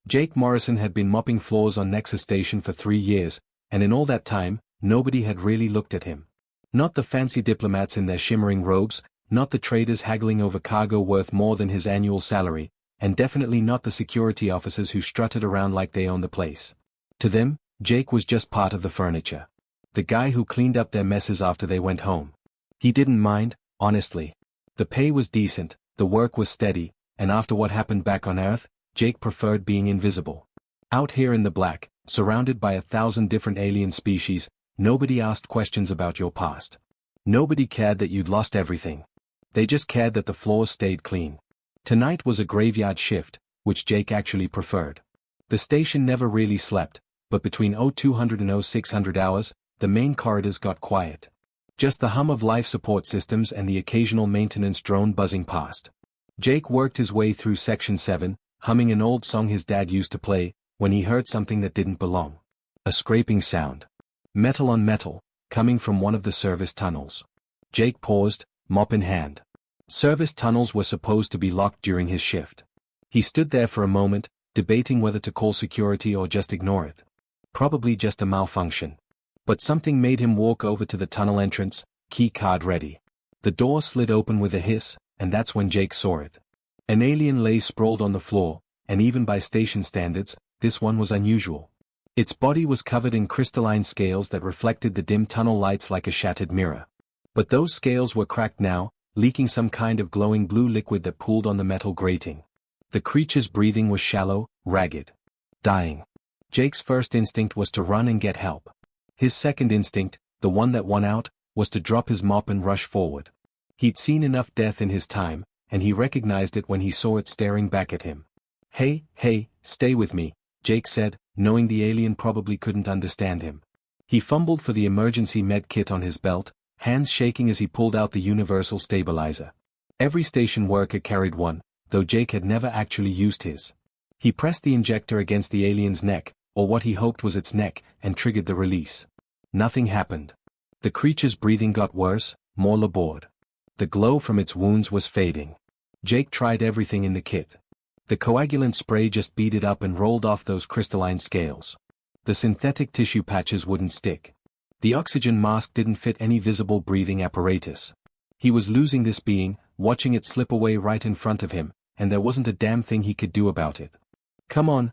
Jake Morrison had been mopping floors on Nexus Station for 3 years, and in all that time, nobody had really looked at him. Not the fancy diplomats in their shimmering robes, not the traders haggling over cargo worth more than his annual salary, and definitely not the security officers who strutted around like they owned the place. To them, Jake was just part of the furniture. The guy who cleaned up their messes after they went home. He didn't mind, honestly. The pay was decent, the work was steady, and after what happened back on Earth, Jake preferred being invisible. Out here in the black, surrounded by 1,000 different alien species, nobody asked questions about your past. Nobody cared that you'd lost everything. They just cared that the floors stayed clean. Tonight was a graveyard shift, which Jake actually preferred. The station never really slept, but between 0200 and 0600 hours, the main corridors got quiet. Just the hum of life support systems and the occasional maintenance drone buzzing past. Jake worked his way through Section 7, humming an old song his dad used to play, when he heard something that didn't belong. A scraping sound. Metal on metal, coming from one of the service tunnels. Jake paused, mop in hand. Service tunnels were supposed to be locked during his shift. He stood there for a moment, debating whether to call security or just ignore it. Probably just a malfunction. But something made him walk over to the tunnel entrance, key card ready. The door slid open with a hiss, and that's when Jake saw it. An alien lay sprawled on the floor, and even by station standards, this one was unusual. Its body was covered in crystalline scales that reflected the dim tunnel lights like a shattered mirror. But those scales were cracked now, leaking some kind of glowing blue liquid that pooled on the metal grating. The creature's breathing was shallow, ragged. Dying. Jake's first instinct was to run and get help. His second instinct, the one that won out, was to drop his mop and rush forward. He'd seen enough death in his time, and he recognized it when he saw it staring back at him. Hey, stay with me, Jake said, knowing the alien probably couldn't understand him. He fumbled for the emergency med kit on his belt, hands shaking as he pulled out the universal stabilizer. Every station worker carried one, though Jake had never actually used his. He pressed the injector against the alien's neck, or what he hoped was its neck, and triggered the release. Nothing happened. The creature's breathing got worse, more labored. The glow from its wounds was fading. Jake tried everything in the kit. The coagulant spray just beat it up and rolled off those crystalline scales. The synthetic tissue patches wouldn't stick. The oxygen mask didn't fit any visible breathing apparatus. He was losing this being, watching it slip away right in front of him, and there wasn't a damn thing he could do about it. Come on,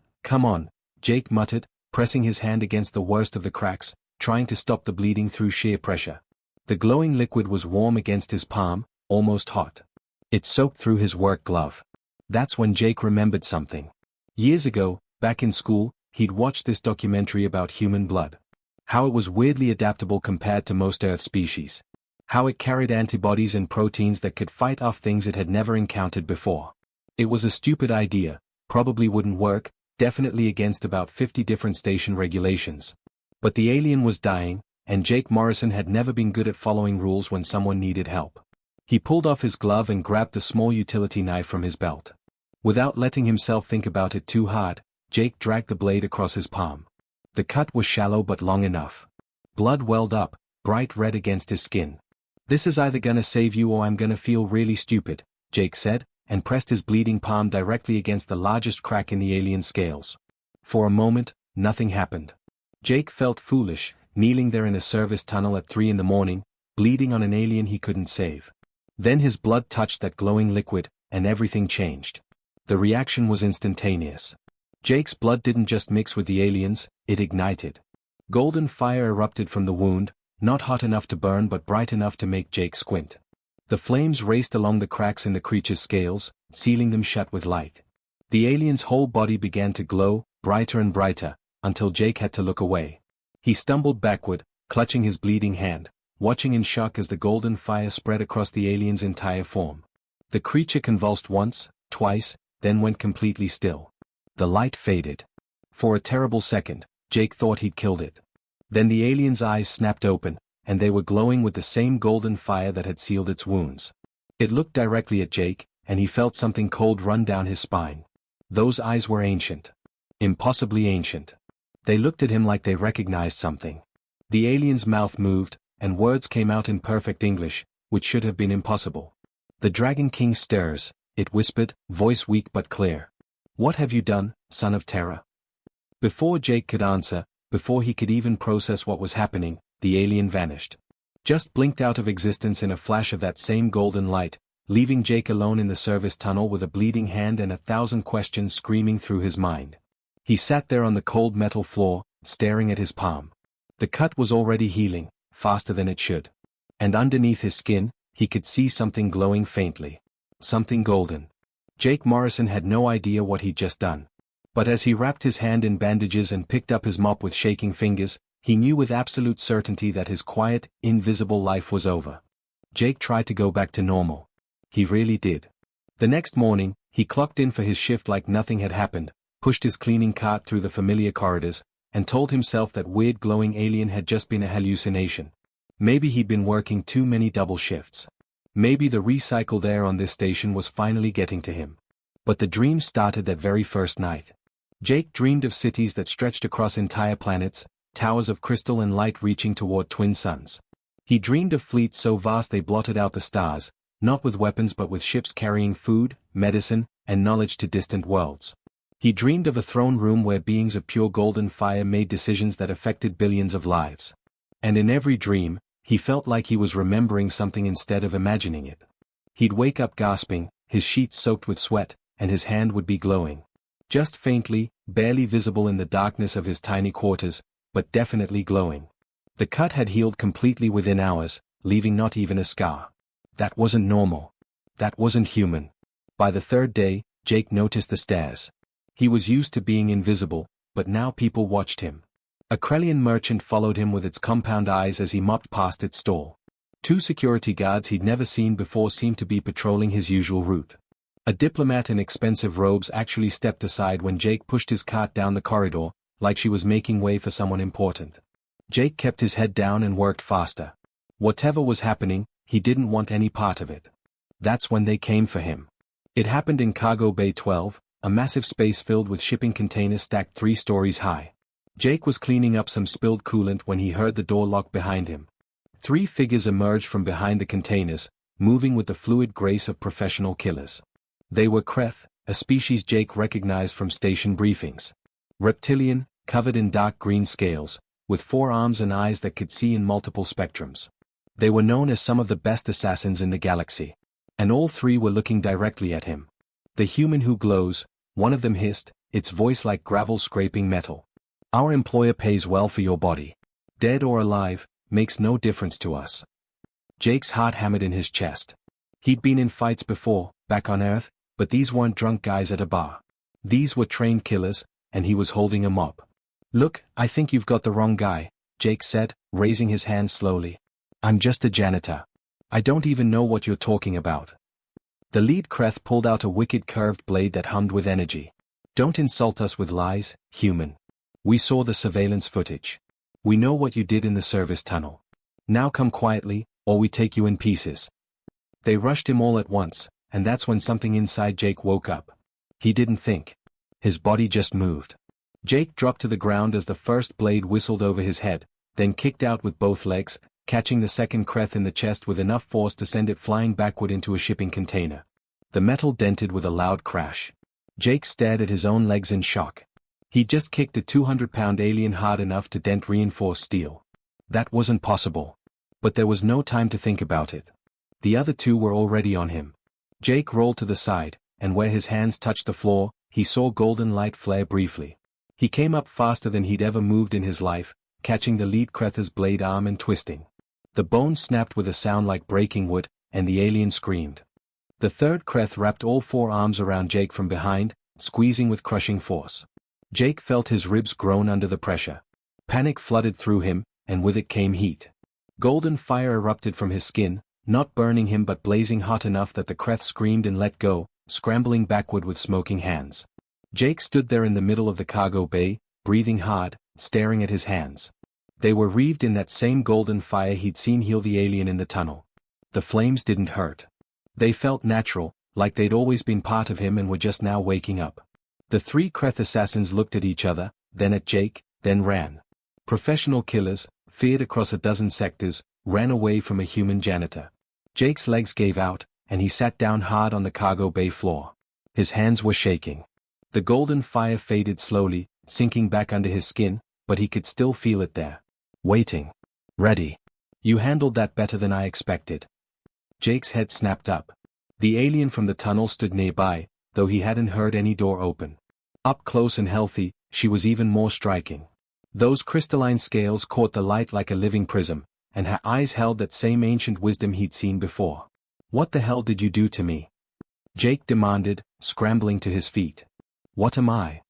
Jake muttered, pressing his hand against the worst of the cracks, trying to stop the bleeding through sheer pressure. The glowing liquid was warm against his palm, almost hot. It soaked through his work glove. That's when Jake remembered something. Years ago, back in school, he'd watched this documentary about human blood. How it was weirdly adaptable compared to most Earth species. How it carried antibodies and proteins that could fight off things it had never encountered before. It was a stupid idea, probably wouldn't work, definitely against about 50 different station regulations. But the alien was dying, and Jake Morrison had never been good at following rules when someone needed help. He pulled off his glove and grabbed the small utility knife from his belt. Without letting himself think about it too hard, Jake dragged the blade across his palm. The cut was shallow but long enough. Blood welled up, bright red against his skin. This is either gonna save you or I'm gonna feel really stupid, Jake said, and pressed his bleeding palm directly against the largest crack in the alien's scales. For a moment, nothing happened. Jake felt foolish, kneeling there in a service tunnel at 3 in the morning, bleeding on an alien he couldn't save. Then his blood touched that glowing liquid, and everything changed. The reaction was instantaneous. Jake's blood didn't just mix with the aliens, it ignited. Golden fire erupted from the wound, not hot enough to burn but bright enough to make Jake squint. The flames raced along the cracks in the creature's scales, sealing them shut with light. The alien's whole body began to glow, brighter and brighter, until Jake had to look away. He stumbled backward, clutching his bleeding hand, watching in shock as the golden fire spread across the alien's entire form. The creature convulsed once, twice, then went completely still. The light faded. For a terrible second, Jake thought he'd killed it. Then the alien's eyes snapped open, and they were glowing with the same golden fire that had sealed its wounds. It looked directly at Jake, and he felt something cold run down his spine. Those eyes were ancient. Impossibly ancient. They looked at him like they recognized something. The alien's mouth moved, and words came out in perfect English, which should have been impossible. "The Dragon King stirs," it whispered, voice weak but clear. "What have you done, son of terror? Before Jake could answer, before he could even process what was happening, the alien vanished. Just blinked out of existence in a flash of that same golden light, leaving Jake alone in the service tunnel with a bleeding hand and 1,000 questions screaming through his mind. He sat there on the cold metal floor, staring at his palm. The cut was already healing, faster than it should. And underneath his skin, he could see something glowing faintly. Something golden. Jake Morrison had no idea what he'd just done. But as he wrapped his hand in bandages and picked up his mop with shaking fingers, he knew with absolute certainty that his quiet, invisible life was over. Jake tried to go back to normal. He really did. The next morning, he clocked in for his shift like nothing had happened, pushed his cleaning cart through the familiar corridors, and told himself that weird glowing alien had just been a hallucination. Maybe he'd been working too many double shifts. Maybe the recycled air on this station was finally getting to him. But the dream started that very first night. Jake dreamed of cities that stretched across entire planets, towers of crystal and light reaching toward twin suns. He dreamed of fleets so vast they blotted out the stars, not with weapons but with ships carrying food, medicine, and knowledge to distant worlds. He dreamed of a throne room where beings of pure golden fire made decisions that affected billions of lives. And in every dream, he felt like he was remembering something instead of imagining it. He'd wake up gasping, his sheets soaked with sweat, and his hand would be glowing. Just faintly, barely visible in the darkness of his tiny quarters, but definitely glowing. The cut had healed completely within hours, leaving not even a scar. That wasn't normal. That wasn't human. By the third day, Jake noticed the stares. He was used to being invisible, but now people watched him. A Krellian merchant followed him with its compound eyes as he mopped past its stall. 2 security guards he'd never seen before seemed to be patrolling his usual route. A diplomat in expensive robes actually stepped aside when Jake pushed his cart down the corridor, like she was making way for someone important. Jake kept his head down and worked faster. Whatever was happening, he didn't want any part of it. That's when they came for him. It happened in Cargo Bay 12, a massive space filled with shipping containers stacked 3 stories high. Jake was cleaning up some spilled coolant when he heard the door lock behind him. 3 figures emerged from behind the containers, moving with the fluid grace of professional killers. They were Kreth, a species Jake recognized from station briefings. Reptilian, covered in dark green scales, with 4 arms and eyes that could see in multiple spectrums. They were known as some of the best assassins in the galaxy. And all 3 were looking directly at him. The human who glows, one of them hissed, its voice like gravel scraping metal. Our employer pays well for your body. Dead or alive, makes no difference to us. Jake's heart hammered in his chest. He'd been in fights before, back on Earth, but these weren't drunk guys at a bar. These were trained killers, and he was holding a mop. Look, I think you've got the wrong guy, Jake said, raising his hand slowly. I'm just a janitor. I don't even know what you're talking about. The lead Kreth pulled out a wicked curved blade that hummed with energy. Don't insult us with lies, human. We saw the surveillance footage. We know what you did in the service tunnel. Now come quietly, or we take you in pieces. They rushed him all at once, and that's when something inside Jake woke up. He didn't think. His body just moved. Jake dropped to the ground as the first blade whistled over his head, then kicked out with both legs, catching the second Kreth in the chest with enough force to send it flying backward into a shipping container. The metal dented with a loud crash. Jake stared at his own legs in shock. He'd just kicked a 200-pound alien hard enough to dent reinforced steel. That wasn't possible. But there was no time to think about it. The other 2 were already on him. Jake rolled to the side, and where his hands touched the floor, he saw golden light flare briefly. He came up faster than he'd ever moved in his life, catching the lead Krether's blade arm and twisting. The bone snapped with a sound like breaking wood, and the alien screamed. The third Kreth wrapped all 4 arms around Jake from behind, squeezing with crushing force. Jake felt his ribs groan under the pressure. Panic flooded through him, and with it came heat. Golden fire erupted from his skin, not burning him but blazing hot enough that the Kreth screamed and let go, scrambling backward with smoking hands. Jake stood there in the middle of the cargo bay, breathing hard, staring at his hands. They were wreathed in that same golden fire he'd seen heal the alien in the tunnel. The flames didn't hurt. They felt natural, like they'd always been part of him and were just now waking up. The 3 Kreth assassins looked at each other, then at Jake, then ran. Professional killers, feared across a dozen sectors, ran away from a human janitor. Jake's legs gave out, and he sat down hard on the cargo bay floor. His hands were shaking. The golden fire faded slowly, sinking back under his skin, but he could still feel it there. Waiting. Ready. You handled that better than I expected. Jake's head snapped up. The alien from the tunnel stood nearby, though he hadn't heard any door open. Up close and healthy, she was even more striking. Those crystalline scales caught the light like a living prism, and her eyes held that same ancient wisdom he'd seen before. What the hell did you do to me? Jake demanded, scrambling to his feet. What am I?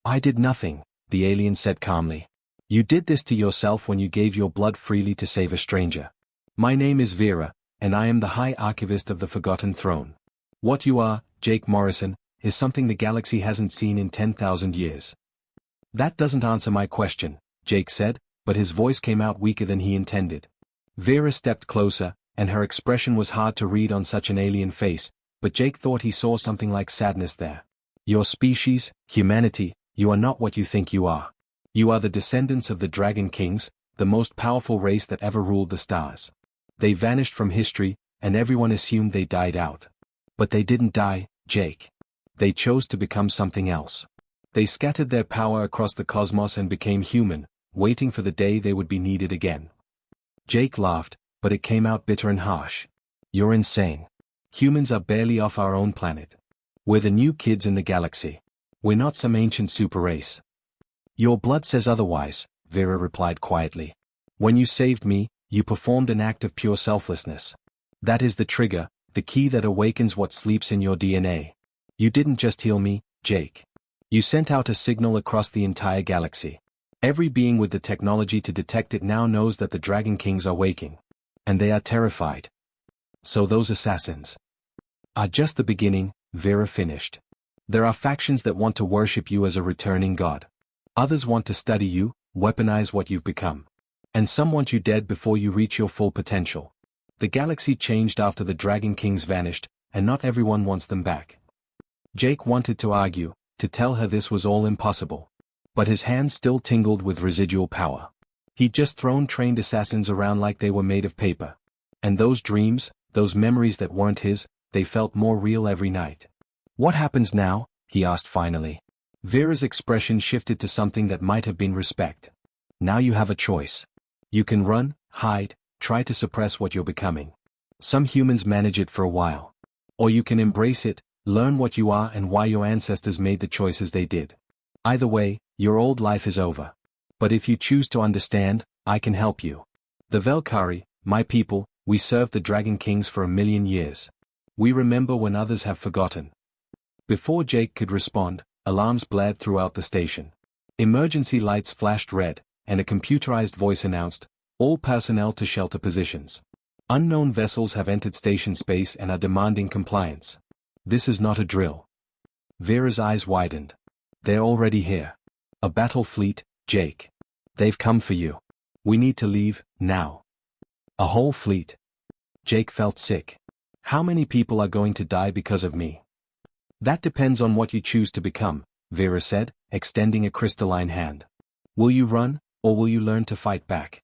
I did nothing, the alien said calmly. You did this to yourself when you gave your blood freely to save a stranger. My name is Vera, and I am the High Archivist of the Forgotten Throne. What you are, Jake Morrison, is something the galaxy hasn't seen in 10,000 years. That doesn't answer my question, Jake said, but his voice came out weaker than he intended. Vera stepped closer, and her expression was hard to read on such an alien face, but Jake thought he saw something like sadness there. Your species, humanity, you are not what you think you are. You are the descendants of the Dragon Kings, the most powerful race that ever ruled the stars. They vanished from history, and everyone assumed they died out. But they didn't die, Jake. They chose to become something else. They scattered their power across the cosmos and became human, waiting for the day they would be needed again. Jake laughed, but it came out bitter and harsh. You're insane. Humans are barely off our own planet. We're the new kids in the galaxy. We're not some ancient super race. Your blood says otherwise, Vera replied quietly. When you saved me, you performed an act of pure selflessness. That is the trigger, the key that awakens what sleeps in your DNA. You didn't just heal me, Jake. You sent out a signal across the entire galaxy. Every being with the technology to detect it now knows that the Dragon Kings are waking. And they are terrified. So those assassins are just the beginning, Vera finished. There are factions that want to worship you as a returning god. Others want to study you, weaponize what you've become. And some want you dead before you reach your full potential. The galaxy changed after the Dragon Kings vanished, and not everyone wants them back. Jake wanted to argue, to tell her this was all impossible. But his hands still tingled with residual power. He'd just thrown trained assassins around like they were made of paper. And those dreams, those memories that weren't his, they felt more real every night. What happens now? He asked finally. Vera's expression shifted to something that might have been respect. Now you have a choice. You can run, hide, try to suppress what you're becoming. Some humans manage it for a while. Or you can embrace it, learn what you are and why your ancestors made the choices they did. Either way, your old life is over. But if you choose to understand, I can help you. The Velkari, my people, we served the Dragon Kings for 1,000,000 years. We remember when others have forgotten. Before Jake could respond, alarms blared throughout the station. Emergency lights flashed red, and a computerized voice announced, all personnel to shelter positions. Unknown vessels have entered station space and are demanding compliance. This is not a drill. Vera's eyes widened. They're already here. A battle fleet, Jake. They've come for you. We need to leave, now. A whole fleet. Jake felt sick. How many people are going to die because of me? That depends on what you choose to become, Vera said, extending a crystalline hand. Will you run, or will you learn to fight back?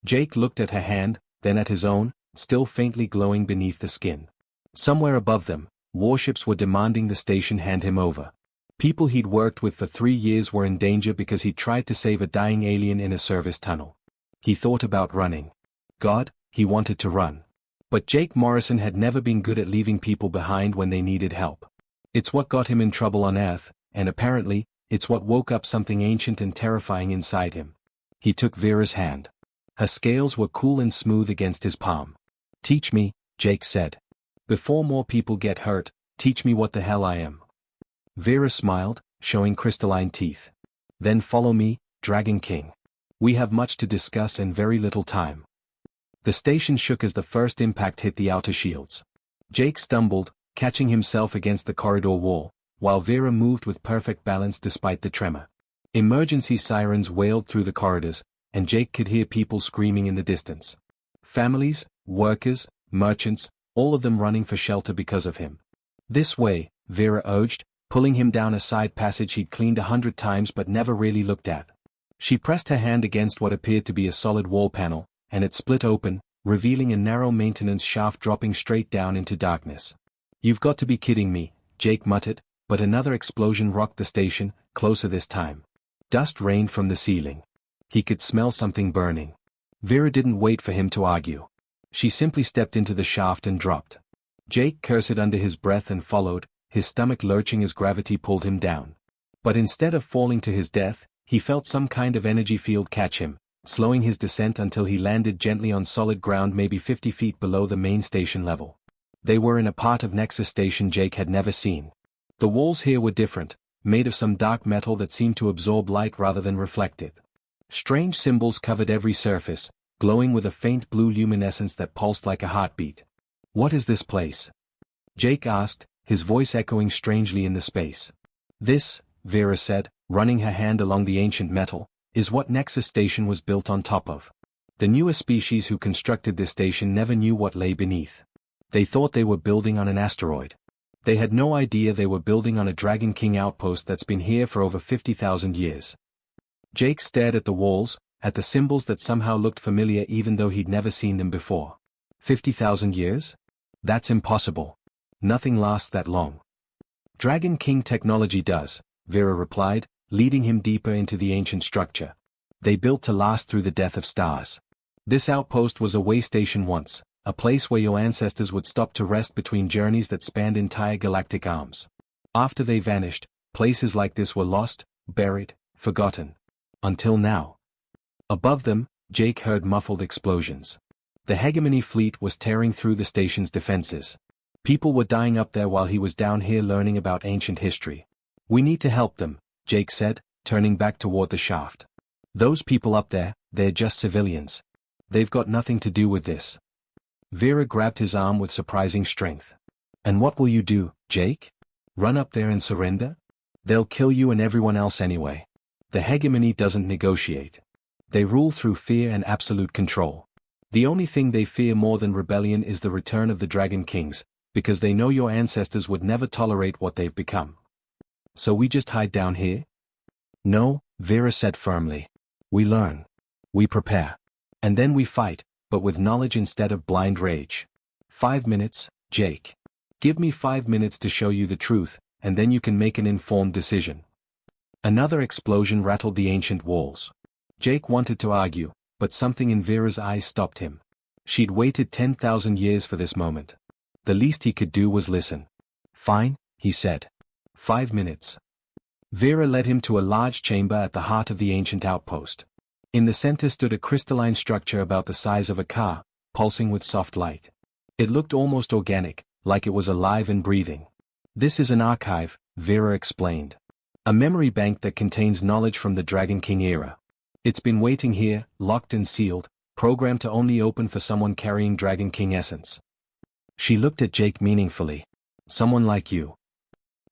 Jake looked at her hand, then at his own, still faintly glowing beneath the skin. Somewhere above them, warships were demanding the station hand him over. People he'd worked with for 3 years were in danger because he'd tried to save a dying alien in a service tunnel. He thought about running. God, he wanted to run. But Jake Morrison had never been good at leaving people behind when they needed help. It's what got him in trouble on Earth, and apparently, it's what woke up something ancient and terrifying inside him. He took Vera's hand. Her scales were cool and smooth against his palm. Teach me, Jake said. Before more people get hurt, teach me what the hell I am. Vera smiled, showing crystalline teeth. Then follow me, Dragon King. We have much to discuss and very little time. The station shook as the first impact hit the outer shields. Jake stumbled, catching himself against the corridor wall, while Vera moved with perfect balance despite the tremor. Emergency sirens wailed through the corridors, and Jake could hear people screaming in the distance. Families, workers, merchants, all of them running for shelter because of him. This way, Vera urged, pulling him down a side passage he'd cleaned 100 times but never really looked at. She pressed her hand against what appeared to be a solid wall panel, and it split open, revealing a narrow maintenance shaft dropping straight down into darkness. You've got to be kidding me, Jake muttered, But another explosion rocked the station, closer this time. Dust rained from the ceiling. He could smell something burning. Vera didn't wait for him to argue. She simply stepped into the shaft and dropped. Jake cursed under his breath and followed, his stomach lurching as gravity pulled him down. But instead of falling to his death, he felt some kind of energy field catch him, slowing his descent until he landed gently on solid ground maybe 50 feet below the main station level. They were in a part of Nexus Station Jake had never seen. The walls here were different, made of some dark metal that seemed to absorb light rather than reflect it. Strange symbols covered every surface, glowing with a faint blue luminescence that pulsed like a heartbeat. "What is this place?" Jake asked, his voice echoing strangely in the space. "This," Vera said, running her hand along the ancient metal, "is what Nexus Station was built on top of. The newer species who constructed this station never knew what lay beneath. They thought they were building on an asteroid. They had no idea they were building on a Dragon King outpost that's been here for over 50,000 years." Jake stared at the walls, at the symbols that somehow looked familiar even though he'd never seen them before. 50,000 years? That's impossible. Nothing lasts that long. "Dragon King technology does," Vera replied, leading him deeper into the ancient structure. "They built to last through the death of stars. This outpost was a way station once, a place where your ancestors would stop to rest between journeys that spanned entire galactic arms. After they vanished, places like this were lost, buried, forgotten. Until now." Above them, Jake heard muffled explosions. The Hegemony fleet was tearing through the station's defenses. People were dying up there while he was down here learning about ancient history. "We need to help them," Jake said, turning back toward the shaft. "Those people up there, they're just civilians. They've got nothing to do with this." Vera grabbed his arm with surprising strength. "And what will you do, Jake? Run up there and surrender? They'll kill you and everyone else anyway. The Hegemony doesn't negotiate. They rule through fear and absolute control. The only thing they fear more than rebellion is the return of the Dragon Kings, because they know your ancestors would never tolerate what they've become. So we just hide down here?" "No," Vera said firmly. "We learn. We prepare. And then we fight, but with knowledge instead of blind rage. 5 minutes, Jake. Give me 5 minutes to show you the truth, and then you can make an informed decision." Another explosion rattled the ancient walls. Jake wanted to argue, but something in Vera's eyes stopped him. She'd waited 10,000 years for this moment. The least he could do was listen. "Fine," he said. 5 minutes. Vera led him to a large chamber at the heart of the ancient outpost. In the center stood a crystalline structure about the size of a car, pulsing with soft light. It looked almost organic, like it was alive and breathing. "This is an archive," Vera explained. "A memory bank that contains knowledge from the Dragon King era. It's been waiting here, locked and sealed, programmed to only open for someone carrying Dragon King essence." She looked at Jake meaningfully. "Someone like you."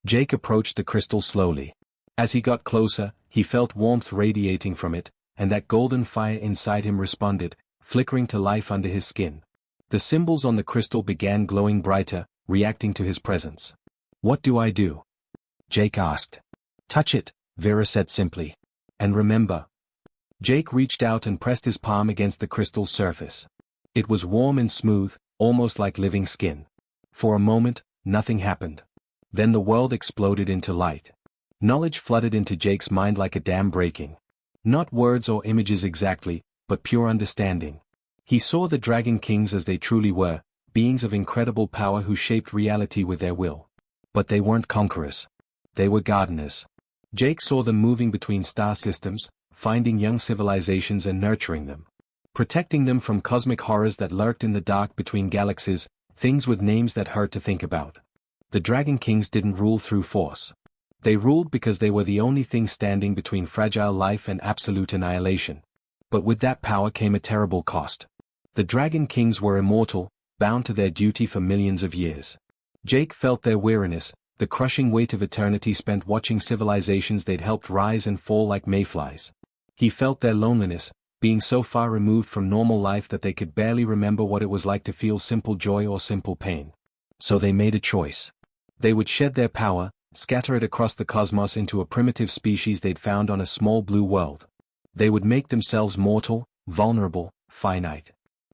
Jake approached the crystal slowly. As he got closer, he felt warmth radiating from it, and that golden fire inside him responded, flickering to life under his skin. The symbols on the crystal began glowing brighter, reacting to his presence. "What do I do?" Jake asked. "Touch it," Vera said simply. "And remember." Jake reached out and pressed his palm against the crystal's surface. It was warm and smooth, almost like living skin. For a moment, nothing happened. Then the world exploded into light. Knowledge flooded into Jake's mind like a dam breaking. Not words or images exactly, but pure understanding. He saw the Dragon Kings as they truly were, beings of incredible power who shaped reality with their will. But they weren't conquerors. They were gardeners. Jake saw them moving between star systems, finding young civilizations and nurturing them. Protecting them from cosmic horrors that lurked in the dark between galaxies, things with names that hurt to think about. The Dragon Kings didn't rule through force. They ruled because they were the only thing standing between fragile life and absolute annihilation. But with that power came a terrible cost. The Dragon Kings were immortal, bound to their duty for millions of years. Jake felt their weariness, the crushing weight of eternity spent watching civilizations they'd helped rise and fall like mayflies. He felt their loneliness, being so far removed from normal life that they could barely remember what it was like to feel simple joy or simple pain. So they made a choice. They would shed their power, scatter it across the cosmos into a primitive species they'd found on a small blue world. They would make themselves mortal, vulnerable, finite.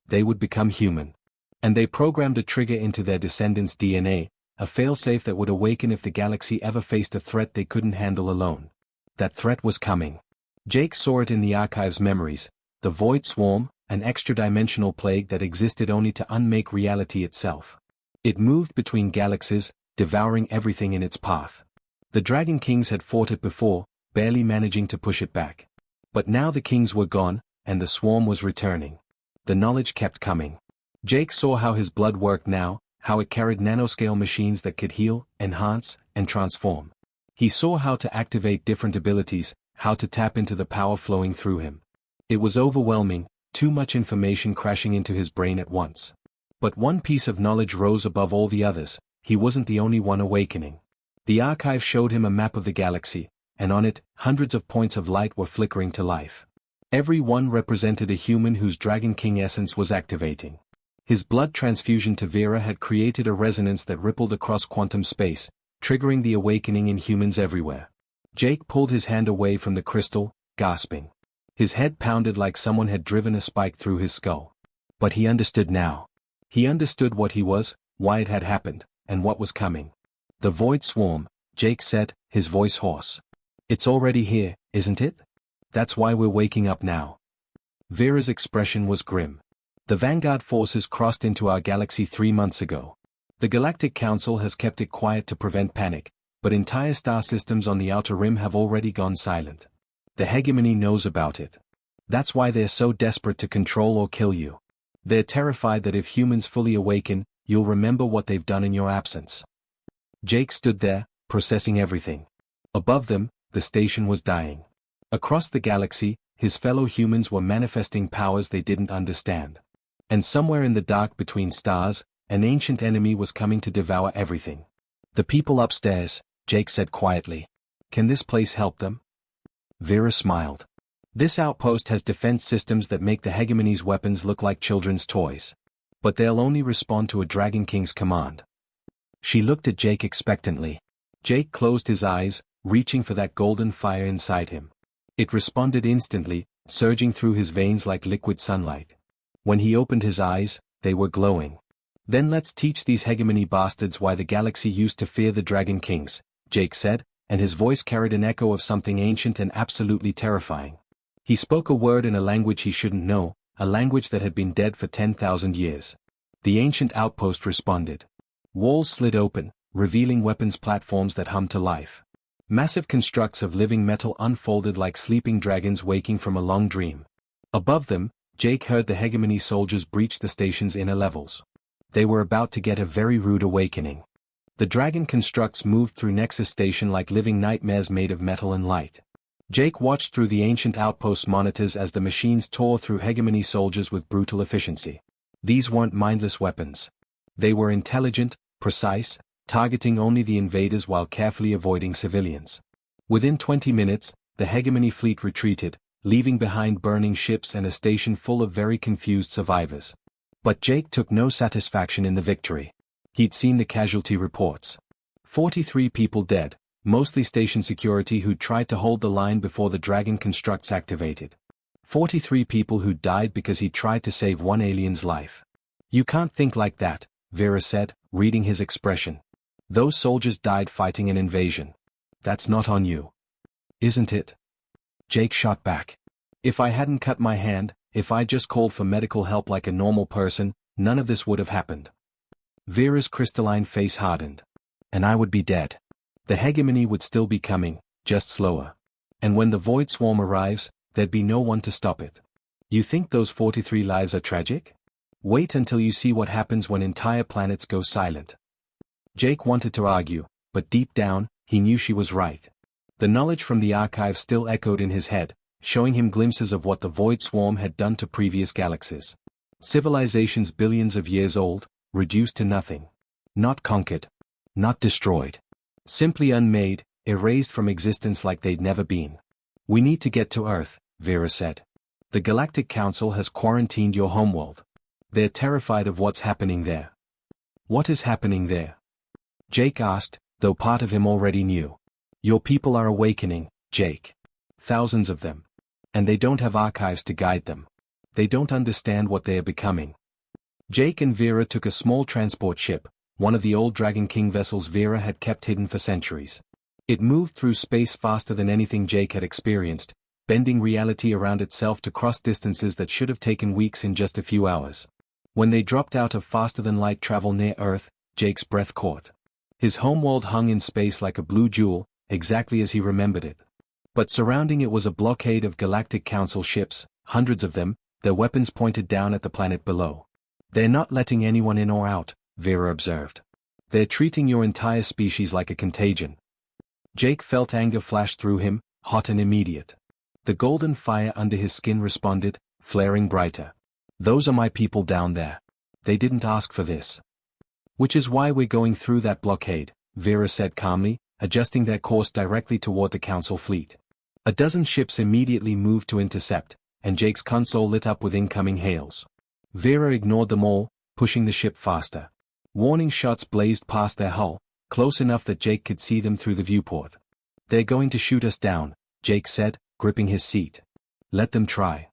They would become human. And they programmed a trigger into their descendants' DNA, a failsafe that would awaken if the galaxy ever faced a threat they couldn't handle alone. That threat was coming. Jake saw it in the archive's memories, the Void Swarm, an extra-dimensional plague that existed only to unmake reality itself. It moved between galaxies, devouring everything in its path. The Dragon Kings had fought it before, barely managing to push it back. But now the kings were gone, and the swarm was returning. The knowledge kept coming. Jake saw how his blood worked now, how it carried nanoscale machines that could heal, enhance, and transform. He saw how to activate different abilities, how to tap into the power flowing through him. It was overwhelming, too much information crashing into his brain at once. But one piece of knowledge rose above all the others: he wasn't the only one awakening. The archive showed him a map of the galaxy, and on it, hundreds of points of light were flickering to life. Every one represented a human whose Dragon King essence was activating. His blood transfusion to Vera had created a resonance that rippled across quantum space, triggering the awakening in humans everywhere. Jake pulled his hand away from the crystal, gasping. His head pounded like someone had driven a spike through his skull. But he understood now. He understood what he was, why it had happened, and what was coming. The Void Swarm, Jake said, his voice hoarse. It's already here, isn't it? That's why we're waking up now. Vera's expression was grim. The Vanguard forces crossed into our galaxy 3 months ago. The Galactic Council has kept it quiet to prevent panic, but entire star systems on the Outer Rim have already gone silent. The hegemony knows about it. That's why they're so desperate to control or kill you. They're terrified that if humans fully awaken, you'll remember what they've done in your absence. Jake stood there, processing everything. Above them, the station was dying. Across the galaxy, his fellow humans were manifesting powers they didn't understand. And somewhere in the dark between stars, an ancient enemy was coming to devour everything. The people upstairs, Jake said quietly. Can this place help them? Vera smiled. This outpost has defense systems that make the hegemony's weapons look like children's toys. But they'll only respond to a Dragon King's command. She looked at Jake expectantly. Jake closed his eyes, reaching for that golden fire inside him. It responded instantly, surging through his veins like liquid sunlight. When he opened his eyes, they were glowing. Then let's teach these hegemony bastards why the galaxy used to fear the Dragon Kings, Jake said, and his voice carried an echo of something ancient and absolutely terrifying. He spoke a word in a language he shouldn't know, a language that had been dead for 10,000 years. The ancient outpost responded. Walls slid open, revealing weapons platforms that hummed to life. Massive constructs of living metal unfolded like sleeping dragons waking from a long dream. Above them, Jake heard the hegemony soldiers breach the station's inner levels. They were about to get a very rude awakening. The dragon constructs moved through Nexus Station like living nightmares made of metal and light. Jake watched through the ancient outpost monitors as the machines tore through hegemony soldiers with brutal efficiency. These weren't mindless weapons. They were intelligent, precise, targeting only the invaders while carefully avoiding civilians. Within 20 minutes, the hegemony fleet retreated, leaving behind burning ships and a station full of very confused survivors. But Jake took no satisfaction in the victory. He'd seen the casualty reports. 43 people dead, mostly station security who'd tried to hold the line before the dragon constructs activated. 43 people who died because he tried to save one alien's life. You can't think like that, Vera said, reading his expression. Those soldiers died fighting an invasion. That's not on you. Isn't it? Jake shot back. If I hadn't cut my hand, if I just called for medical help like a normal person, none of this would have happened. Vera's crystalline face hardened. And I would be dead. The hegemony would still be coming, just slower. And when the Void Swarm arrives, there'd be no one to stop it. You think those 43 lives are tragic? Wait until you see what happens when entire planets go silent. Jake wanted to argue, but deep down, he knew she was right. The knowledge from the archive still echoed in his head, showing him glimpses of what the Void Swarm had done to previous galaxies. Civilizations billions of years old, reduced to nothing. Not conquered. Not destroyed. Simply unmade, erased from existence like they'd never been. We need to get to Earth, Vera said. The Galactic Council has quarantined your homeworld. They're terrified of what's happening there. What is happening there? Jake asked, though part of him already knew. Your people are awakening, Jake. Thousands of them. And they don't have archives to guide them. They don't understand what they are becoming. Jake and Vera took a small transport ship, one of the old Dragon King vessels Vera had kept hidden for centuries. It moved through space faster than anything Jake had experienced, bending reality around itself to cross distances that should have taken weeks in just a few hours. When they dropped out of faster-than-light travel near Earth, Jake's breath caught. His homeworld hung in space like a blue jewel, exactly as he remembered it. But surrounding it was a blockade of Galactic Council ships, hundreds of them, their weapons pointed down at the planet below. "They're not letting anyone in or out," Vera observed. "They're treating your entire species like a contagion." Jake felt anger flash through him, hot and immediate. The golden fire under his skin responded, flaring brighter. "Those are my people down there. They didn't ask for this. Which is why we're going through that blockade," Vera said calmly, adjusting their course directly toward the Council fleet. A dozen ships immediately moved to intercept, and Jake's console lit up with incoming hails. Vera ignored them all, pushing the ship faster. Warning shots blazed past their hull, close enough that Jake could see them through the viewport. "They're going to shoot us down," Jake said, gripping his seat. "Let them try."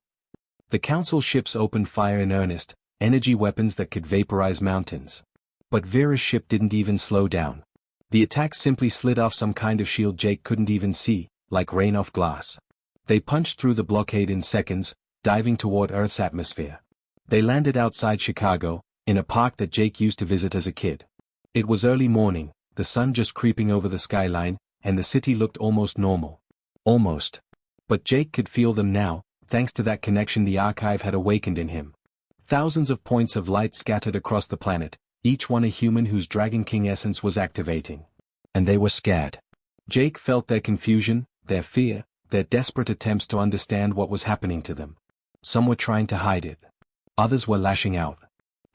The Council ships opened fire in earnest, energy weapons that could vaporize mountains. But Vera's ship didn't even slow down. The attack simply slid off some kind of shield Jake couldn't even see, like rain off glass. They punched through the blockade in seconds, diving toward Earth's atmosphere. They landed outside Chicago, in a park that Jake used to visit as a kid. It was early morning, the sun just creeping over the skyline, and the city looked almost normal. Almost. But Jake could feel them now, thanks to that connection the archive had awakened in him. Thousands of points of light scattered across the planet, each one a human whose Dragon King essence was activating. And they were scared. Jake felt their confusion, their fear, their desperate attempts to understand what was happening to them. Some were trying to hide it. Others were lashing out.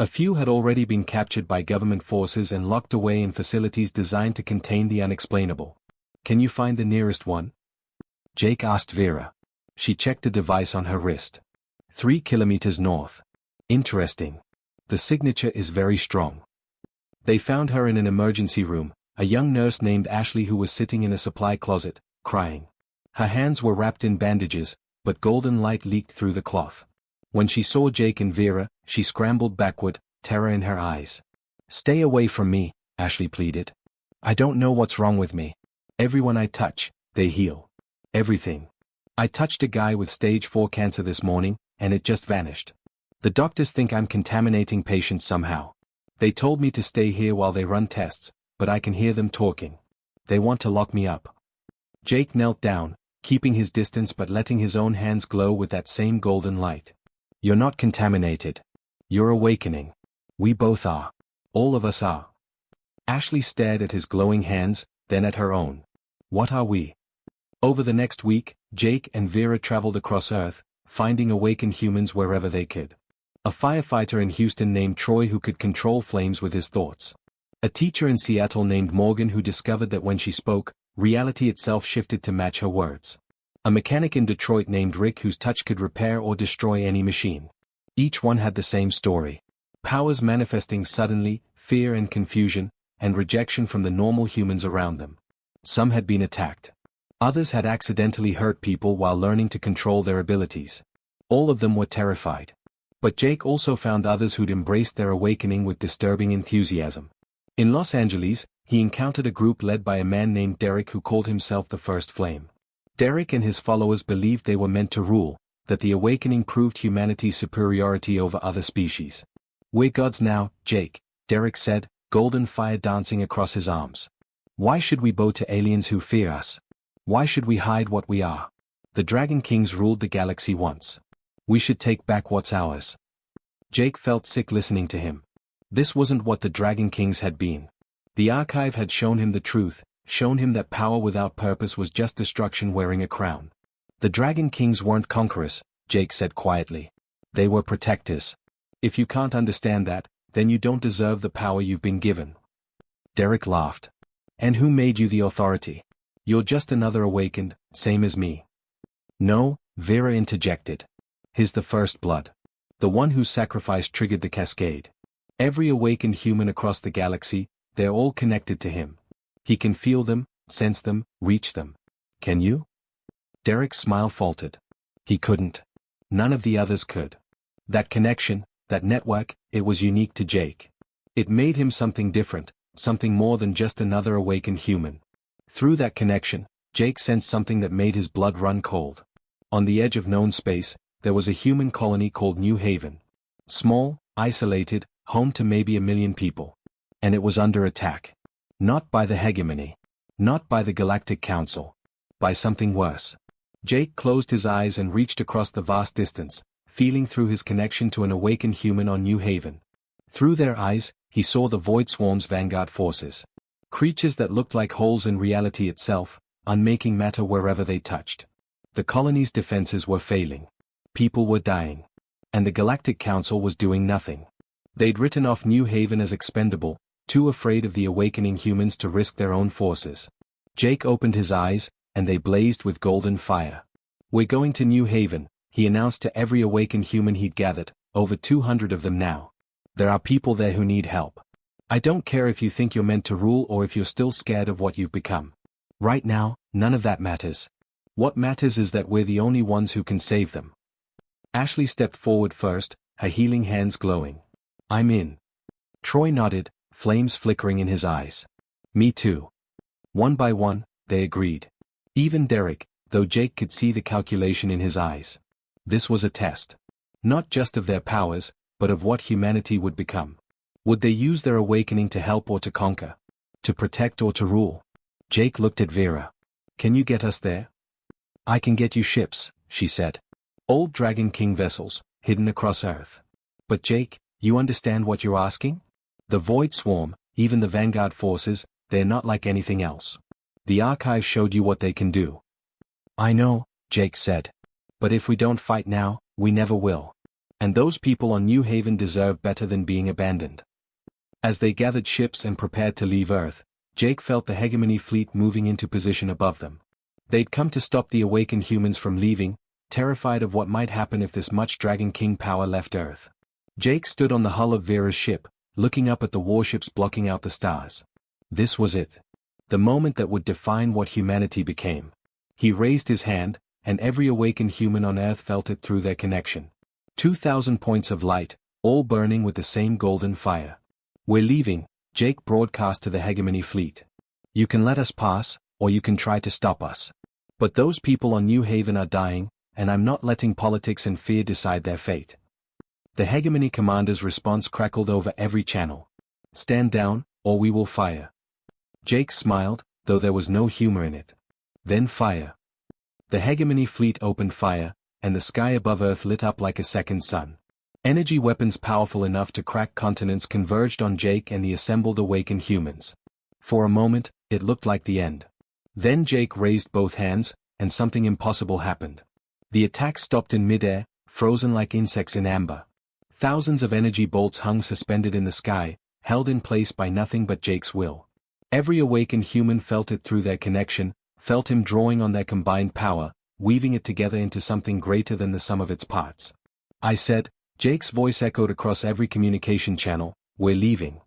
A few had already been captured by government forces and locked away in facilities designed to contain the unexplainable. "Can you find the nearest one?" Jake asked Vera. She checked a device on her wrist. 3 kilometers north. "Interesting. The signature is very strong." They found her in an emergency room, a young nurse named Ashley who was sitting in a supply closet, crying. Her hands were wrapped in bandages, but golden light leaked through the cloth. When she saw Jake and Vera, she scrambled backward, terror in her eyes. "Stay away from me," Ashley pleaded. "I don't know what's wrong with me. Everyone I touch, they heal. Everything. I touched a guy with stage 4 cancer this morning, and it just vanished. The doctors think I'm contaminating patients somehow. They told me to stay here while they run tests, but I can hear them talking. They want to lock me up." Jake knelt down, keeping his distance but letting his own hands glow with that same golden light. "You're not contaminated. You're awakening. We both are. All of us are." Ashley stared at his glowing hands, then at her own. "What are we?" Over the next week, Jake and Vera traveled across Earth, finding awakened humans wherever they could. A firefighter in Houston named Troy who could control flames with his thoughts. A teacher in Seattle named Morgan who discovered that when she spoke, reality itself shifted to match her words. A mechanic in Detroit named Rick whose touch could repair or destroy any machine. Each one had the same story. Powers manifesting suddenly, fear and confusion, and rejection from the normal humans around them. Some had been attacked. Others had accidentally hurt people while learning to control their abilities. All of them were terrified. But Jake also found others who'd embraced their awakening with disturbing enthusiasm. In Los Angeles, he encountered a group led by a man named Derek who called himself the First Flame. Derek and his followers believed they were meant to rule, that the awakening proved humanity's superiority over other species. "We're gods now, Jake," Derek said, golden fire dancing across his arms. "Why should we bow to aliens who fear us? Why should we hide what we are? The Dragon Kings ruled the galaxy once. We should take back what's ours." Jake felt sick listening to him. This wasn't what the Dragon Kings had been. The archive had shown him the truth, shown him that power without purpose was just destruction wearing a crown. "The Dragon Kings weren't conquerors," Jake said quietly. "They were protectors. If you can't understand that, then you don't deserve the power you've been given." Derek laughed. "And who made you the authority? You're just another awakened, same as me." "No," Vera interjected. "He's the first blood. The one whose sacrifice triggered the cascade. Every awakened human across the galaxy, they're all connected to him. He can feel them, sense them, reach them. Can you?" Derek's smile faltered. He couldn't. None of the others could. That connection, that network, it was unique to Jake. It made him something different, something more than just another awakened human. Through that connection, Jake sensed something that made his blood run cold. On the edge of known space, there was a human colony called New Haven. Small, isolated, home to maybe 1 million people. And it was under attack. Not by the hegemony. Not by the Galactic Council. By something worse. Jake closed his eyes and reached across the vast distance, feeling through his connection to an awakened human on New Haven. Through their eyes, he saw the Void Swarm's vanguard forces. Creatures that looked like holes in reality itself, unmaking matter wherever they touched. The colony's defenses were failing. People were dying. And the Galactic Council was doing nothing. They'd written off New Haven as expendable, too afraid of the awakening humans to risk their own forces. Jake opened his eyes, and they blazed with golden fire. "We're going to New Haven," he announced to every awakened human he'd gathered, over 200 of them now. "There are people there who need help. I don't care if you think you're meant to rule or if you're still scared of what you've become. Right now, none of that matters. What matters is that we're the only ones who can save them." Ashley stepped forward first, her healing hands glowing. "I'm in." Troy nodded, flames flickering in his eyes. "Me too." One by one, they agreed. Even Derek, though Jake could see the calculation in his eyes. This was a test. Not just of their powers, but of what humanity would become. Would they use their awakening to help or to conquer? To protect or to rule? Jake looked at Vera. "Can you get us there?" "I can get you ships," she said. "Old Dragon King vessels, hidden across Earth." "But Jake, you understand what you're asking? The Void Swarm, even the Vanguard forces, they're not like anything else. The archive showed you what they can do." "I know," Jake said. "But if we don't fight now, we never will. And those people on New Haven deserve better than being abandoned." As they gathered ships and prepared to leave Earth, Jake felt the hegemony fleet moving into position above them. They'd come to stop the awakened humans from leaving, terrified of what might happen if this much Dragon King power left Earth. Jake stood on the hull of Vera's ship, looking up at the warships blocking out the stars. This was it. The moment that would define what humanity became. He raised his hand, and every awakened human on Earth felt it through their connection. 2,000 points of light, all burning with the same golden fire. "We're leaving," Jake broadcast to the hegemony fleet. "You can let us pass, or you can try to stop us. But those people on New Haven are dying, and I'm not letting politics and fear decide their fate." The hegemony commander's response crackled over every channel. "Stand down, or we will fire." Jake smiled, though there was no humor in it. "Then fire." The hegemony fleet opened fire, and the sky above Earth lit up like a second sun. Energy weapons powerful enough to crack continents converged on Jake and the assembled awakened humans. For a moment, it looked like the end. Then Jake raised both hands, and something impossible happened. The attack stopped in midair, frozen like insects in amber. Thousands of energy bolts hung suspended in the sky, held in place by nothing but Jake's will. Every awakened human felt it through their connection, felt him drawing on their combined power, weaving it together into something greater than the sum of its parts. "I said," Jake's voice echoed across every communication channel, "we're leaving."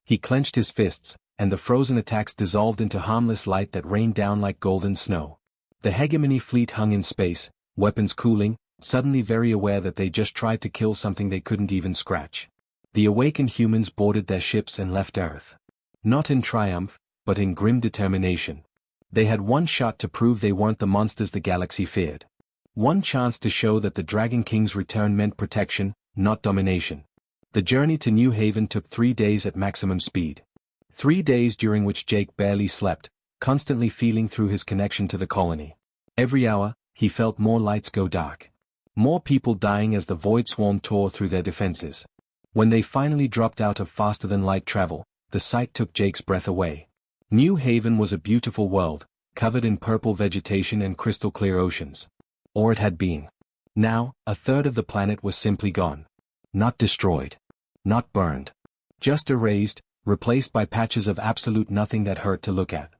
He clenched his fists, and the frozen attacks dissolved into harmless light that rained down like golden snow. The hegemony fleet hung in space, weapons cooling, suddenly very aware that they just tried to kill something they couldn't even scratch. The awakened humans boarded their ships and left Earth. Not in triumph, but in grim determination. They had one shot to prove they weren't the monsters the galaxy feared. One chance to show that the Dragon King's return meant protection, not domination. The journey to New Haven took 3 days at maximum speed. 3 days during which Jake barely slept, constantly feeling through his connection to the colony. Every hour, he felt more lights go dark. More people dying as the Void Swarm tore through their defenses. When they finally dropped out of faster-than-light travel, the sight took Jake's breath away. New Haven was a beautiful world, covered in purple vegetation and crystal-clear oceans. Or it had been. Now, a third of the planet was simply gone. Not destroyed. Not burned. Just erased, replaced by patches of absolute nothing that hurt to look at.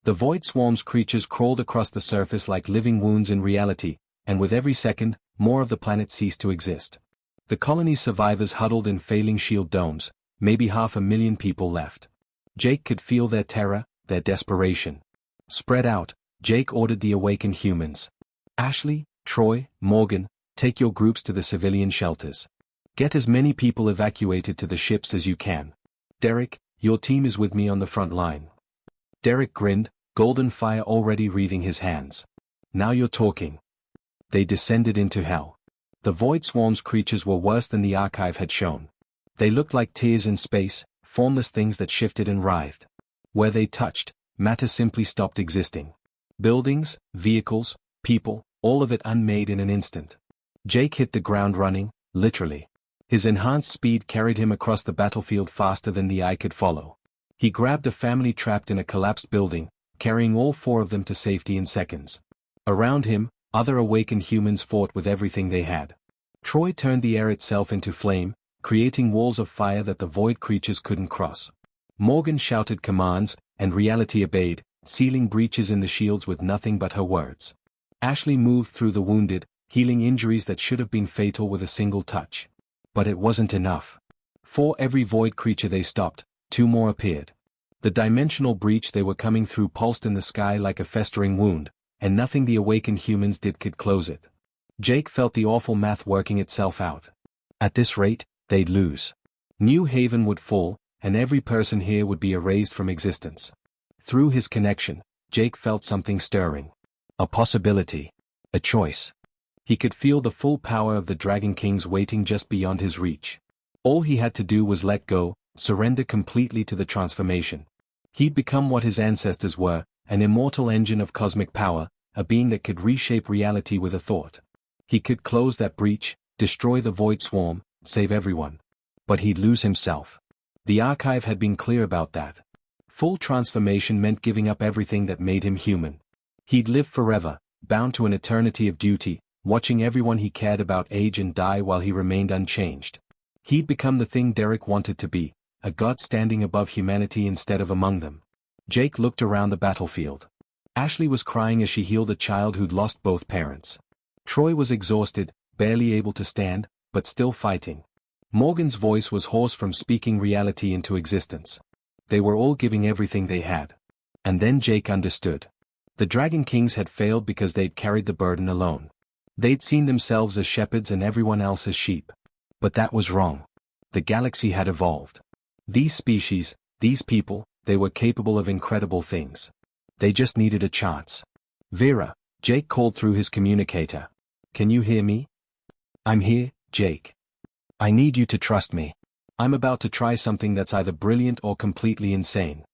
The Void Swarm's creatures crawled across the surface like living wounds in reality, and with every second, more of the planet ceased to exist. The colony's survivors huddled in failing shield domes, maybe 500,000 people left. Jake could feel their terror, their desperation. "Spread out," Jake ordered the awakened humans. "Ashley, Troy, Morgan, take your groups to the civilian shelters. Get as many people evacuated to the ships as you can. Derek, your team is with me on the front line. Derek grinned, golden fire already wreathing his hands. Now you're talking. They descended into hell. The Void Swarm's creatures were worse than the archive had shown. They looked like tears in space, formless things that shifted and writhed. Where they touched, matter simply stopped existing. Buildings, vehicles, people, all of it unmade in an instant. Jake hit the ground running, literally. His enhanced speed carried him across the battlefield faster than the eye could follow. He grabbed a family trapped in a collapsed building, carrying all 4 of them to safety in seconds. Around him, other awakened humans fought with everything they had. Troy turned the air itself into flame, creating walls of fire that the void creatures couldn't cross. Morgan shouted commands, and reality obeyed, sealing breaches in the shields with nothing but her words. Ashley moved through the wounded, healing injuries that should have been fatal with a single touch. But it wasn't enough. For every void creature they stopped, 2 more appeared. The dimensional breach they were coming through pulsed in the sky like a festering wound, and nothing the awakened humans did could close it. Jake felt the awful math working itself out. At this rate, they'd lose. New Haven would fall, and every person here would be erased from existence. Through his connection, Jake felt something stirring. A possibility. A choice. He could feel the full power of the Dragon Kings waiting just beyond his reach. All he had to do was let go, surrender completely to the transformation. He'd become what his ancestors were, an immortal engine of cosmic power, a being that could reshape reality with a thought. He could close that breach, destroy the Void Swarm, save everyone. But he'd lose himself. The archive had been clear about that. Full transformation meant giving up everything that made him human. He'd live forever, bound to an eternity of duty, watching everyone he cared about age and die while he remained unchanged. He'd become the thing Derek wanted to be, a god standing above humanity instead of among them. Jake looked around the battlefield. Ashley was crying as she healed a child who'd lost both parents. Troy was exhausted, barely able to stand, but still fighting. Morgan's voice was hoarse from speaking reality into existence. They were all giving everything they had. And then Jake understood. The Dragon Kings had failed because they'd carried the burden alone. They'd seen themselves as shepherds and everyone else as sheep. But that was wrong. The galaxy had evolved. These species, these people, they were capable of incredible things. They just needed a chance. Vera, Jake called through his communicator. Can you hear me? I'm here, Jake. I need you to trust me. I'm about to try something that's either brilliant or completely insane.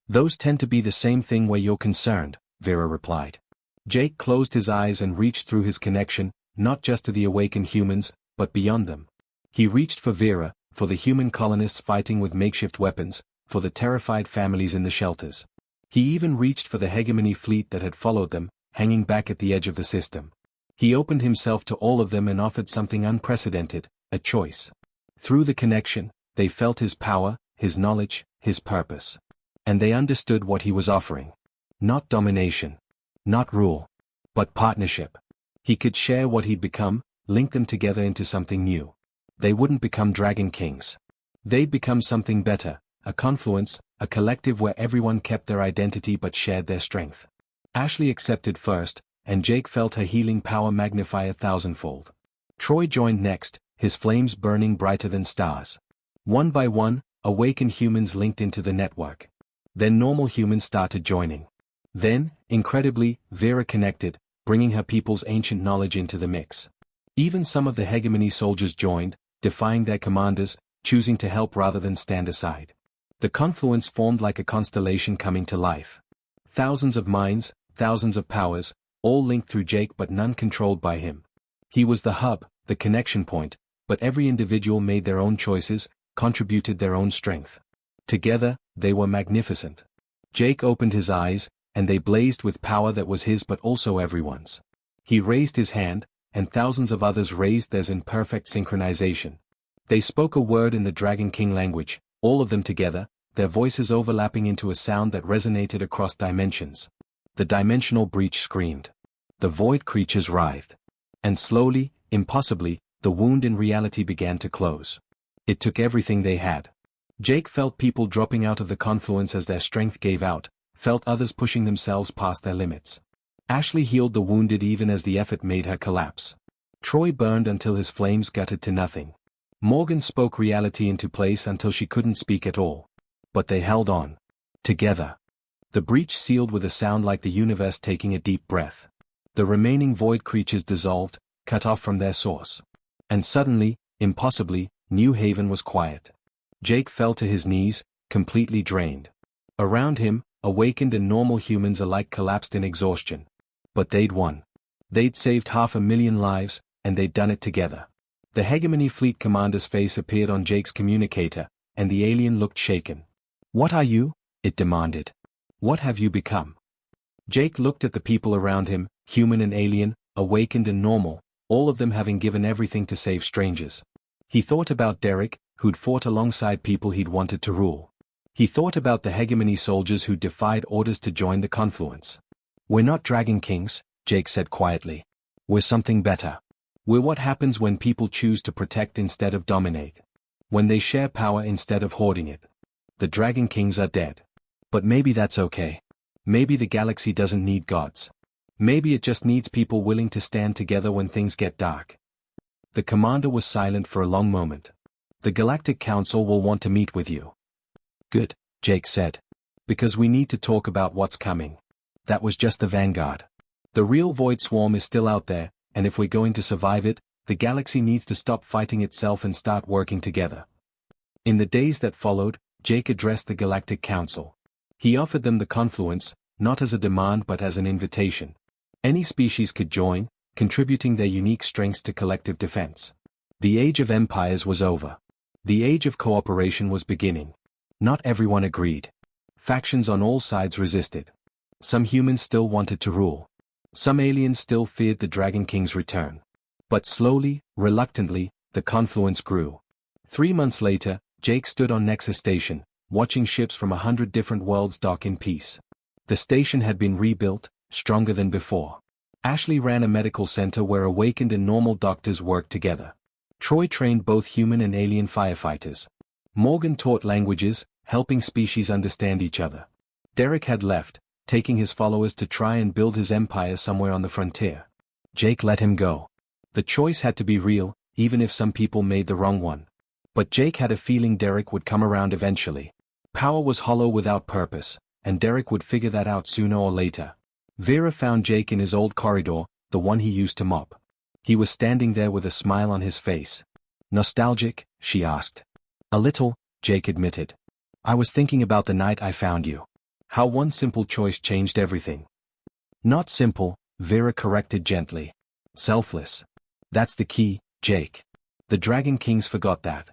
Those tend to be the same thing where you're concerned, Vera replied. Jake closed his eyes and reached through his connection, not just to the awakened humans, but beyond them. He reached for Vera, for the human colonists fighting with makeshift weapons, for the terrified families in the shelters. He even reached for the hegemony fleet that had followed them, hanging back at the edge of the system. He opened himself to all of them and offered something unprecedented, a choice. Through the connection, they felt his power, his knowledge, his purpose. And they understood what he was offering. Not domination. Not rule. But partnership. He could share what he'd become, link them together into something new. They wouldn't become Dragon Kings. They'd become something better, a confluence, a collective where everyone kept their identity but shared their strength. Ashley accepted first, and Jake felt her healing power magnify 1,000-fold. Troy joined next, his flames burning brighter than stars. One by one, awakened humans linked into the network. Then normal humans started joining. Then, incredibly, Vera connected, bringing her people's ancient knowledge into the mix. Even some of the hegemony soldiers joined, defying their commanders, choosing to help rather than stand aside. The confluence formed like a constellation coming to life. Thousands of minds, thousands of powers, all linked through Jake but none controlled by him. He was the hub, the connection point, but every individual made their own choices, contributed their own strength. Together, they were magnificent. Jake opened his eyes, and they blazed with power that was his but also everyone's. He raised his hand, and thousands of others raised theirs in perfect synchronization. They spoke a word in the Dragon King language, all of them together, their voices overlapping into a sound that resonated across dimensions. The dimensional breach screamed. The void creatures writhed. And slowly, impossibly, the wound in reality began to close. It took everything they had. Jake felt people dropping out of the confluence as their strength gave out, felt others pushing themselves past their limits. Ashley healed the wounded even as the effort made her collapse. Troy burned until his flames guttered to nothing. Morgan spoke reality into place until she couldn't speak at all. But they held on. Together. The breach sealed with a sound like the universe taking a deep breath. The remaining void creatures dissolved, cut off from their source. And suddenly, impossibly, New Haven was quiet. Jake fell to his knees, completely drained. Around him, awakened and normal humans alike collapsed in exhaustion. But they'd won. They'd saved 500,000 lives, and they'd done it together. The Hegemony Fleet commander's face appeared on Jake's communicator, and the alien looked shaken. "What are you?" it demanded. "What have you become?" Jake looked at the people around him, human and alien, awakened and normal, all of them having given everything to save strangers. He thought about Derek, who'd fought alongside people he'd wanted to rule. He thought about the Hegemony soldiers who defied orders to join the Confluence. "We're not Dragon Kings," Jake said quietly. "We're something better. We're what happens when people choose to protect instead of dominate. When they share power instead of hoarding it. The Dragon Kings are dead. But maybe that's okay. Maybe the galaxy doesn't need gods. Maybe it just needs people willing to stand together when things get dark." The commander was silent for a long moment. "The Galactic Council will want to meet with you." "Good," Jake said. "Because we need to talk about what's coming." That was just the vanguard. The real Void Swarm is still out there, and if we're going to survive it, the galaxy needs to stop fighting itself and start working together. In the days that followed, Jake addressed the Galactic Council. He offered them the Confluence, not as a demand but as an invitation. Any species could join, contributing their unique strengths to collective defense. The age of empires was over. The age of cooperation was beginning. Not everyone agreed. Factions on all sides resisted. Some humans still wanted to rule. Some aliens still feared the Dragon King's return. But slowly, reluctantly, the confluence grew. 3 months later, Jake stood on Nexus Station, watching ships from 100 different worlds dock in peace. The station had been rebuilt, stronger than before. Ashley ran a medical center where awakened and normal doctors worked together. Troy trained both human and alien firefighters. Morgan taught languages, helping species understand each other. Derek had left, taking his followers to try and build his empire somewhere on the frontier. Jake let him go. The choice had to be real, even if some people made the wrong one. But Jake had a feeling Derek would come around eventually. Power was hollow without purpose, and Derek would figure that out sooner or later. Vera found Jake in his old corridor, the one he used to mop. He was standing there with a smile on his face. "Nostalgic?" she asked. "A little," Jake admitted. "I was thinking about the night I found you. How one simple choice changed everything." "Not simple," Vera corrected gently. "Selfless. That's the key, Jake. The Dragon Kings forgot that.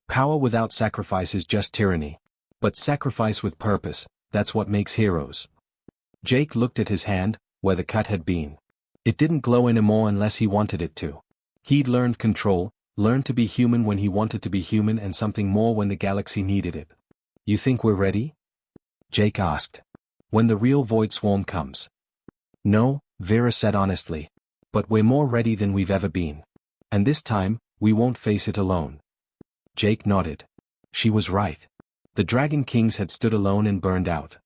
Power without sacrifice is just tyranny. But sacrifice with purpose, that's what makes heroes." Jake looked at his hand, where the cut had been. It didn't glow anymore unless he wanted it to. He'd learned control, learned to be human when he wanted to be human and something more when the galaxy needed it. "You think we're ready?" Jake asked. "When the real Void Swarm comes?" "No," Vera said honestly. "But we're more ready than we've ever been. And this time, we won't face it alone." Jake nodded. She was right. The Dragon Kings had stood alone and burned out.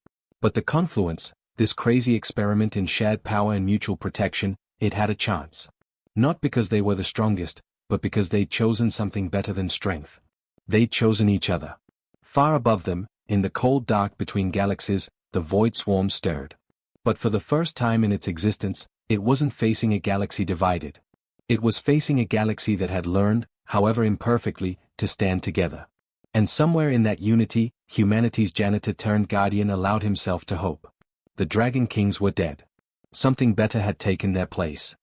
But the Confluence, this crazy experiment in shared power and mutual protection, it had a chance. Not because they were the strongest, but because they'd chosen something better than strength. They'd chosen each other. Far above them, in the cold dark between galaxies, the Void Swarm stirred. But for the first time in its existence, it wasn't facing a galaxy divided. It was facing a galaxy that had learned, however imperfectly, to stand together. And somewhere in that unity, humanity's janitor turned guardian allowed himself to hope. The Dragon Kings were dead. Something better had taken their place.